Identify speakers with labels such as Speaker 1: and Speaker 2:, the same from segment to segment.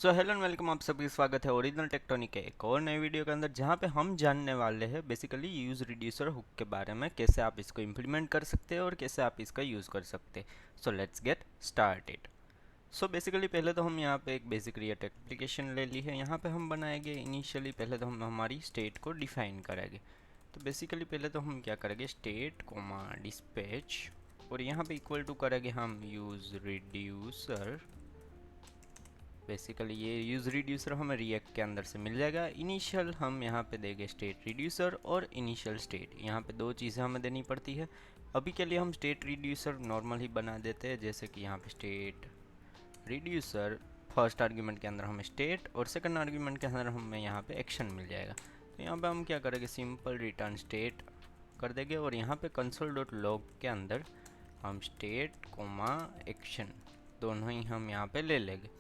Speaker 1: So hello and welcome, आप सभी स्वागत है ओरिजिनल टेक्टोनिक के एक और नए वीडियो के अंदर, जहां पे हम जानने वाले हैं बेसिकली यूज़ रिड्यूसर हुक के बारे में, कैसे आप इसको इम्प्लीमेंट कर सकते हैं और कैसे आप इसका यूज़ कर सकते हैं। So let's get started. So basically पहले तो हम यहाँ पे एक बेसिक रिएक्ट एप्लीकेशन ले ली है। यहाँ पे हम बनाएंगे इनिशियली, पहले तो हम हमारी स्टेट को डिफाइन करेंगे। तो बेसिकली पहले तो हम क्या करेंगे, स्टेट कोमा डिस्पैच, और यहाँ पे इक्वल टू करेंगे हम यूज़ रिड्यूसर। बेसिकली ये यूज़ रिड्यूसर हमें रिएक्ट के अंदर से मिल जाएगा। इनिशियल हम यहाँ पे देंगे स्टेट रिड्यूसर और इनिशियल स्टेट, यहाँ पे दो चीज़ें हमें देनी पड़ती है। अभी के लिए हम स्टेट रिड्यूसर नॉर्मल ही बना देते हैं, जैसे कि यहाँ पे स्टेट रिड्यूसर फर्स्ट आर्ग्यूमेंट के अंदर हमें स्टेट और सेकंड आर्ग्यूमेंट के अंदर हमें यहाँ पे एक्शन मिल जाएगा। तो यहाँ पे हम क्या करेंगे, सिंपल रिटर्न स्टेट कर देंगे और यहाँ पे कंसोल डॉट लॉग के अंदर हम स्टेट कोमा एक्शन दोनों ही हम यहाँ पे ले लेंगे।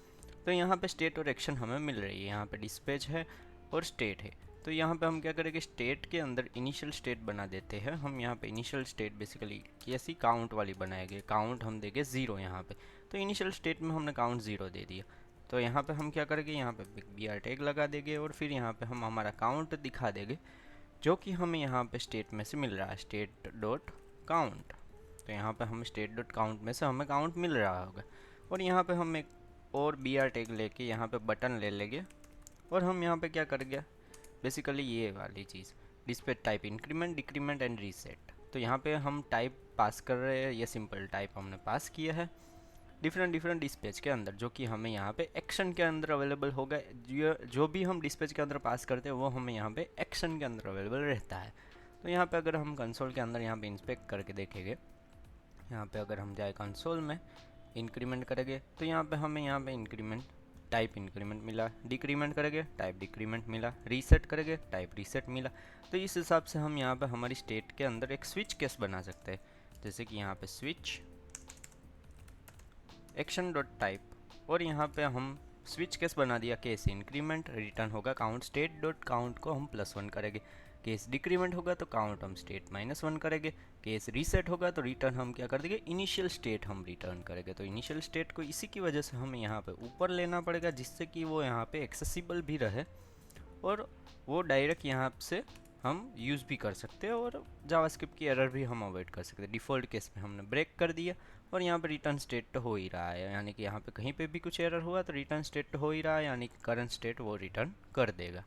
Speaker 1: तो यहाँ पे स्टेट और एक्शन हमें मिल रही है, यहाँ पे डिस्पैच है और स्टेट है। तो यहाँ पे हम क्या करेंगे, स्टेट के अंदर इनिशियल स्टेट बना देते हैं। हम यहाँ पे इनिशियल स्टेट बेसिकली कैसी काउंट वाली बनाएंगे, काउंट हम देंगे 0 यहाँ पे। तो इनिशियल स्टेट में हमने काउंट 0 दे दिया। तो यहाँ पे हम क्या करेंगे, यहाँ पे बी आर टैग लगा देंगे और फिर यहाँ पे हम हमारा काउंट दिखा देंगे, जो कि हमें यहाँ पे स्टेट में से मिल रहा है, स्टेट डॉट काउंट। तो यहाँ पे हम स्टेट डॉट काउंट में से हमें काउंट मिल रहा होगा। और यहाँ पे हम एक और बी आर टैग लेके यहाँ पे बटन ले लेंगे और हम यहाँ पे क्या करेंगे, बेसिकली ये वाली चीज़ display type increment decrement and reset. तो यहाँ पे हम टाइप पास कर रहे हैं, ये सिंपल टाइप हमने पास किया है डिफरेंट डिस्पैच के अंदर, जो कि हमें यहाँ पे एक्शन के अंदर अवेलेबल होगा। जो भी हम डिस्पैच के अंदर पास करते हैं वो हमें यहाँ पे एक्शन के अंदर अवेलेबल रहता है। तो यहाँ पे अगर हम कंसोल के अंदर यहाँ पे इंस्पेक्ट करके देखेंगे, यहाँ पे अगर हम जाए कंसोल में इंक्रीमेंट करेंगे तो यहाँ पे हमें यहाँ पे इंक्रीमेंट टाइप इंक्रीमेंट मिला, डिक्रीमेंट करेंगे टाइप डिक्रीमेंट मिला, रीसेट करेंगे टाइप रीसेट मिला। तो इस हिसाब से हम यहाँ पे हमारी स्टेट के अंदर एक स्विच केस बना सकते हैं, जैसे कि यहाँ पे स्विच एक्शन डॉट टाइप, और यहाँ पे हम स्विच केस बना दिया, केस इंक्रीमेंट रिटर्न होगा काउंट स्टेट डॉट काउंट को हम +1 करेंगे, केस डिक्रीमेंट होगा तो काउंट हम स्टेट -1 करेंगे, केस रीसेट होगा तो रिटर्न हम क्या कर देंगे, इनिशियल स्टेट हम रिटर्न करेंगे। तो इनिशियल स्टेट को इसी की वजह से हमें यहाँ पे ऊपर लेना पड़ेगा, जिससे कि वो यहाँ पे एक्सेसिबल भी रहे और वो डायरेक्ट यहाँ से हम यूज़ भी कर सकते हैं और जावास्क्रिप्ट की एरर भी हम अवॉइड कर सकते हैं। डिफ़ॉल्ट केस में हमने ब्रेक कर दिया और यहाँ पे रिटर्न स्टेट तो हो ही रहा है, यानी कि यहाँ पे कहीं पे भी कुछ एरर हुआ तो रिटर्न स्टेट तो हो ही रहा है, यानी कि करंट स्टेट वो रिटर्न कर देगा।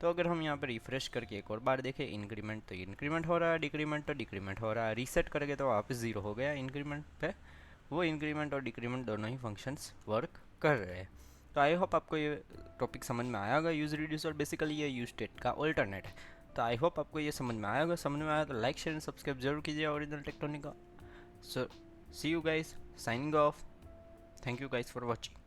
Speaker 1: तो अगर हम यहाँ पे रिफ्रेश करके एक और बार देखें, इंक्रीमेंट तो इंक्रीमेंट हो रहा है, डिक्रीमेंट तो डिक्रीमेंट हो रहा है, रीसेट करेंगे तो वापस 0 हो गया इंक्रीमेंट पे। वो इंक्रीमेंट और डिक्रीमेंट दोनों ही फंक्शंस वर्क कर रहे हैं। तो आई होप आपको ये टॉपिक समझ में आया होगा। यूज़ रिड्यूसर बेसिकली ये यूज स्टेट का ऑल्टरनेट है। तो आई होप आपको ये समझ में आया होगा। समझ में आया तो लाइक शेयर एंड सब्सक्राइब जरूर कीजिए ओरिजिनल टेक्टोनिक का। So see you guys, signing off. Thank you guys for watching.